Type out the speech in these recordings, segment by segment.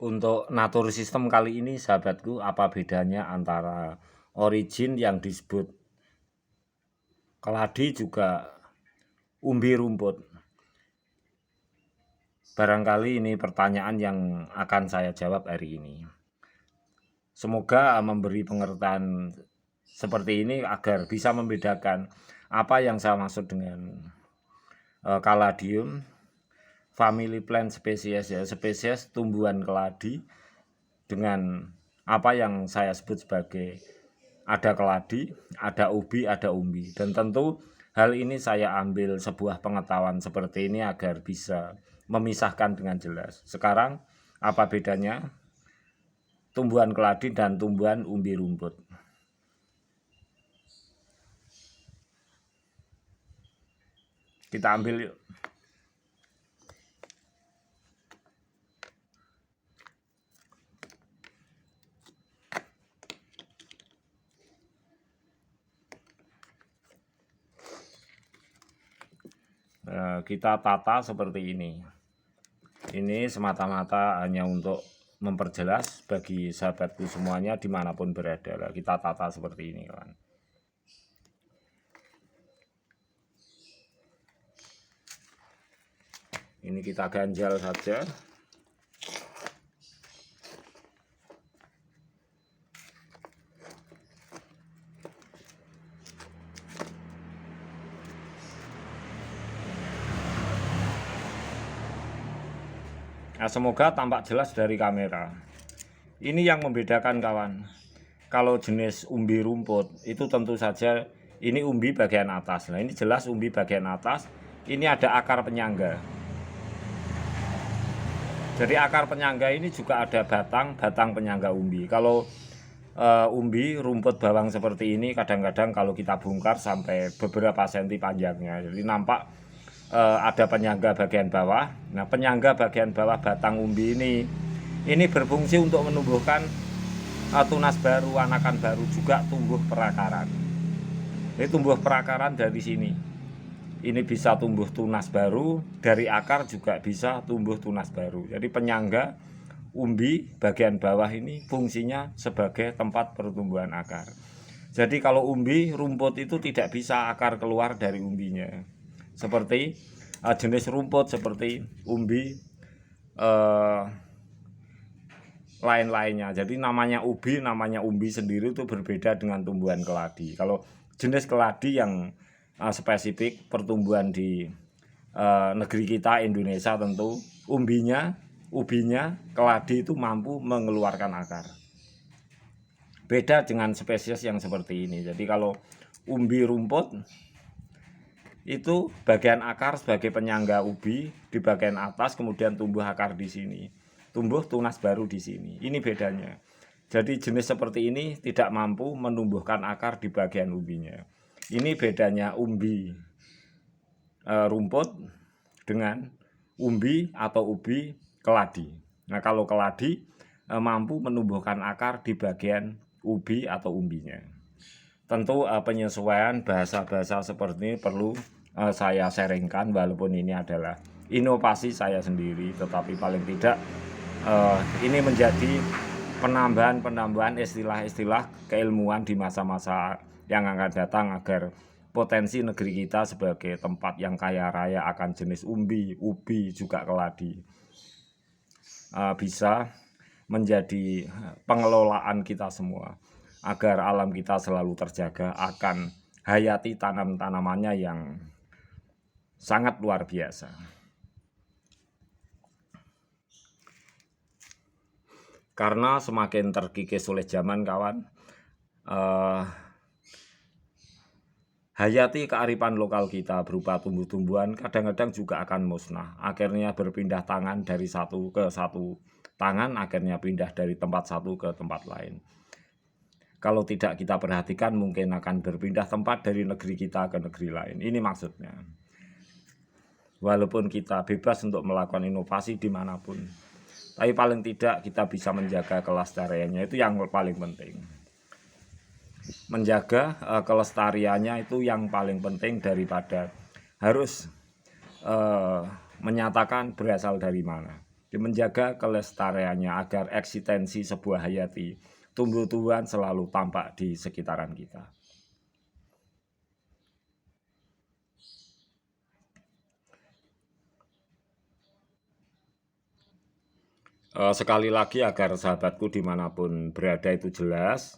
Untuk natur sistem kali ini sahabatku, apa bedanya antara origin yang disebut keladi juga umbi rumput? Barangkali ini pertanyaan yang akan saya jawab hari ini. Semoga memberi pengertian seperti ini agar bisa membedakan apa yang saya maksud dengan kaladium, family plant spesies, ya, spesies tumbuhan keladi, dengan apa yang saya sebut sebagai ada keladi, ada ubi, ada umbi. Dan tentu hal ini saya ambil sebuah pengetahuan seperti ini agar bisa memisahkan dengan jelas. Sekarang apa bedanya tumbuhan keladi dan tumbuhan umbi rumput? Kita ambil yuk. Kita tata seperti ini. Ini semata-mata hanya untuk memperjelas bagi sahabatku semuanya dimanapun berada. Kita tata seperti ini, kawan. Ini kita ganjal saja. Nah, semoga tampak jelas dari kamera. Ini yang membedakan, kawan. Kalau jenis umbi rumput itu tentu saja ini umbi bagian atas. Nah, ini jelas umbi bagian atas. Ini ada akar penyangga. Jadi akar penyangga ini juga ada batang penyangga umbi. Kalau umbi rumput bawang seperti ini kadang-kadang kalau kita bongkar sampai beberapa senti panjangnya. Jadi nampak ada penyangga bagian bawah. Nah, penyangga bagian bawah batang umbi ini berfungsi untuk menumbuhkan tunas baru, anakan baru, juga tumbuh perakaran. Ini tumbuh perakaran dari sini. Ini bisa tumbuh tunas baru, dari akar juga bisa tumbuh tunas baru. Jadi penyangga umbi bagian bawah ini fungsinya sebagai tempat pertumbuhan akar. Jadi kalau umbi rumput itu tidak bisa akar keluar dari umbinya. Seperti jenis rumput seperti umbi lain-lainnya. Jadi namanya ubi, namanya umbi sendiri itu berbeda dengan tumbuhan keladi. Kalau jenis keladi yang spesifik pertumbuhan di negeri kita Indonesia, tentu ubinya keladi itu mampu mengeluarkan akar. Beda dengan spesies yang seperti ini. Jadi kalau umbi rumput itu bagian akar sebagai penyangga ubi di bagian atas, kemudian tumbuh akar di sini, tumbuh tunas baru di sini. Ini bedanya. Jadi jenis seperti ini tidak mampu menumbuhkan akar di bagian umbinya. Ini bedanya umbi rumput dengan umbi atau ubi keladi. Nah, kalau keladi mampu menumbuhkan akar di bagian ubi atau umbinya. Tentu penyesuaian bahasa-bahasa seperti ini perlu saya sharingkan, walaupun ini adalah inovasi saya sendiri, tetapi paling tidak ini menjadi penambahan istilah-istilah keilmuan di masa-masa yang akan datang agar potensi negeri kita sebagai tempat yang kaya raya akan jenis umbi, ubi, juga keladi bisa menjadi pengelolaan kita semua, agar alam kita selalu terjaga, akan hayati tanam-tanamannya yang sangat luar biasa. Karena semakin terkikis oleh zaman, kawan, hayati kearifan lokal kita berupa tumbuh-tumbuhan kadang-kadang juga akan musnah. Akhirnya berpindah tangan dari satu ke satu tangan, akhirnya pindah dari tempat satu ke tempat lain. Kalau tidak kita perhatikan mungkin akan berpindah tempat dari negeri kita ke negeri lain. Ini maksudnya. Walaupun kita bebas untuk melakukan inovasi dimanapun, tapi paling tidak kita bisa menjaga kelestariannya, itu yang paling penting. Menjaga kelestariannya itu yang paling penting daripada harus menyatakan berasal dari mana. menjaga kelestariannya agar eksistensi sebuah hayati tumbuh-tumbuhan selalu tampak di sekitaran kita. Sekali lagi agar sahabatku dimanapun berada itu jelas,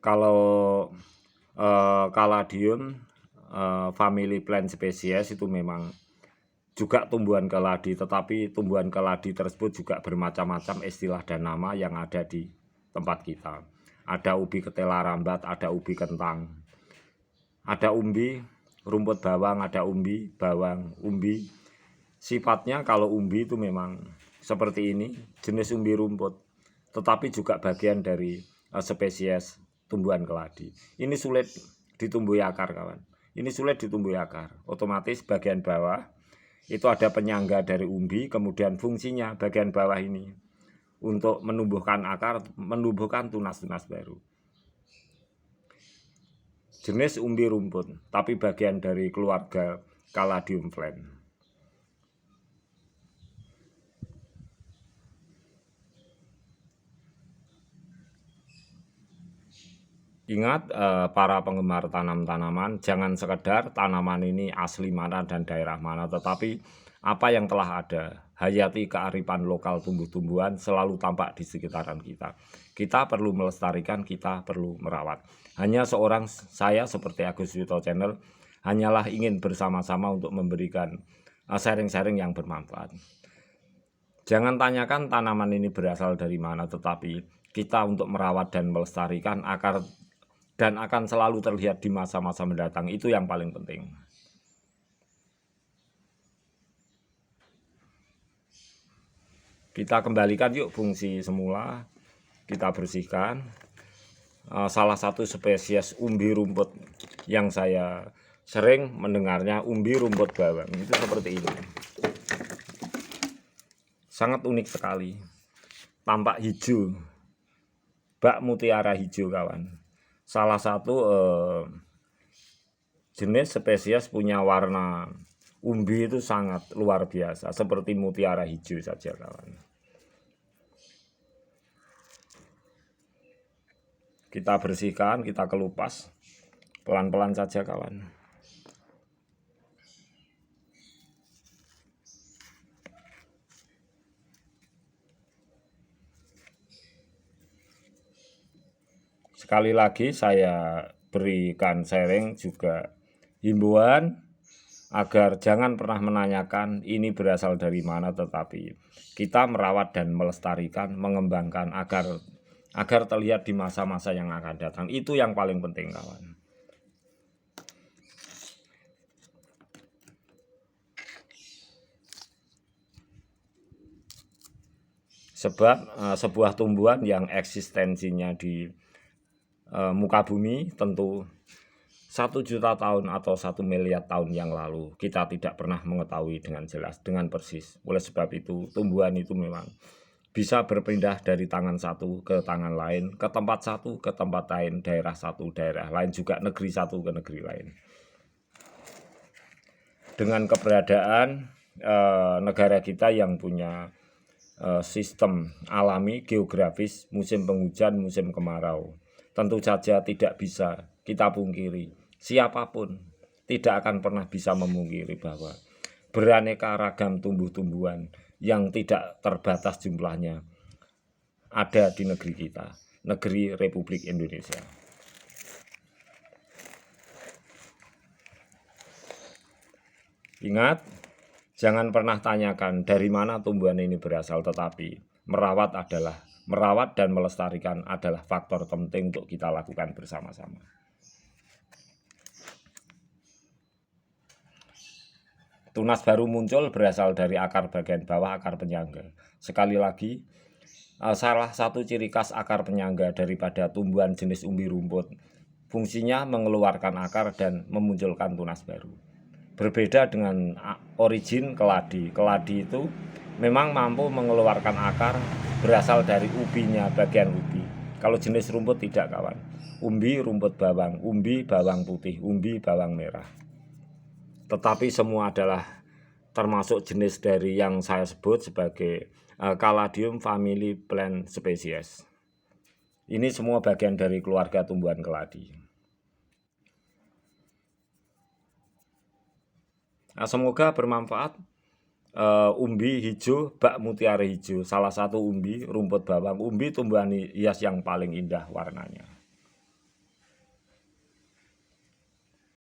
kalau Caladium family plant species itu memang juga tumbuhan keladi, tetapi tumbuhan keladi tersebut juga bermacam-macam istilah dan nama yang ada di tempat kita. Ada ubi ketela rambat, ada ubi kentang, ada umbi, rumput bawang, ada umbi, bawang, umbi. Sifatnya kalau umbi itu memang seperti ini, jenis umbi rumput, tetapi juga bagian dari spesies tumbuhan keladi. Ini sulit ditumbuhi akar, kawan. Ini sulit ditumbuhi akar. Otomatis bagian bawah itu ada penyangga dari umbi, kemudian fungsinya bagian bawah ini untuk menumbuhkan akar, menumbuhkan tunas-tunas baru. Jenis umbi rumput, tapi bagian dari keluarga Caladium plant. Ingat para penggemar tanam-tanaman, jangan sekedar tanaman ini asli mana dan daerah mana, tetapi apa yang telah ada, hayati kearifan lokal tumbuh-tumbuhan selalu tampak di sekitaran kita. Kita perlu melestarikan, kita perlu merawat. Hanya seorang saya seperti Agus Wito Channel, hanyalah ingin bersama-sama untuk memberikan sharing-sharing yang bermanfaat. Jangan tanyakan tanaman ini berasal dari mana, tetapi kita untuk merawat dan melestarikan akar dan akan selalu terlihat di masa-masa mendatang. Itu yang paling penting. Kita kembalikan yuk fungsi semula, kita bersihkan. Salah satu spesies umbi rumput yang saya sering mendengarnya, umbi rumput bawang, itu seperti ini. Sangat unik sekali, tampak hijau, bak mutiara hijau, kawan. Salah satu jenis spesies punya warna umbi itu sangat luar biasa, seperti mutiara hijau saja, kawan. Kita bersihkan, kita kelupas pelan-pelan saja, kawan. Sekali lagi saya berikan sharing juga himbauan agar jangan pernah menanyakan ini berasal dari mana, tetapi kita merawat dan melestarikan, mengembangkan agar terlihat di masa-masa yang akan datang. Itu yang paling penting, kawan. Sebab sebuah tumbuhan yang eksistensinya di muka bumi tentu 1 juta tahun atau 1 miliar tahun yang lalu kita tidak pernah mengetahui dengan jelas, dengan persis. Oleh sebab itu tumbuhan itu memang bisa berpindah dari tangan satu ke tangan lain, ke tempat satu ke tempat lain, daerah satu daerah lain, juga negeri satu ke negeri lain. Dengan keberadaan negara kita yang punya sistem alami geografis, musim penghujan, musim kemarau, tentu saja tidak bisa kita pungkiri, siapapun tidak akan pernah bisa memungkiri bahwa beraneka ragam tumbuh-tumbuhan yang tidak terbatas jumlahnya ada di negeri kita, negeri Republik Indonesia. Ingat, jangan pernah tanyakan dari mana tumbuhan ini berasal, tetapi merawat dan melestarikan adalah faktor penting untuk kita lakukan bersama-sama. Tunas baru muncul berasal dari akar bagian bawah, akar penyangga. Sekali lagi, salah satu ciri khas akar penyangga daripada tumbuhan jenis umbi rumput, fungsinya mengeluarkan akar dan memunculkan tunas baru. Berbeda dengan origin keladi. Keladi itu memang mampu mengeluarkan akar berasal dari ubinya, bagian ubi. Kalau jenis rumput tidak, kawan. Umbi rumput bawang, umbi bawang putih, umbi bawang merah. Tetapi semua adalah termasuk jenis dari yang saya sebut sebagai Caladium family plant species. Ini semua bagian dari keluarga tumbuhan keladi. Nah, semoga bermanfaat. Umbi hijau, bak mutiara hijau, salah satu umbi, rumput bawang umbi tumbuhan hias yang paling indah warnanya.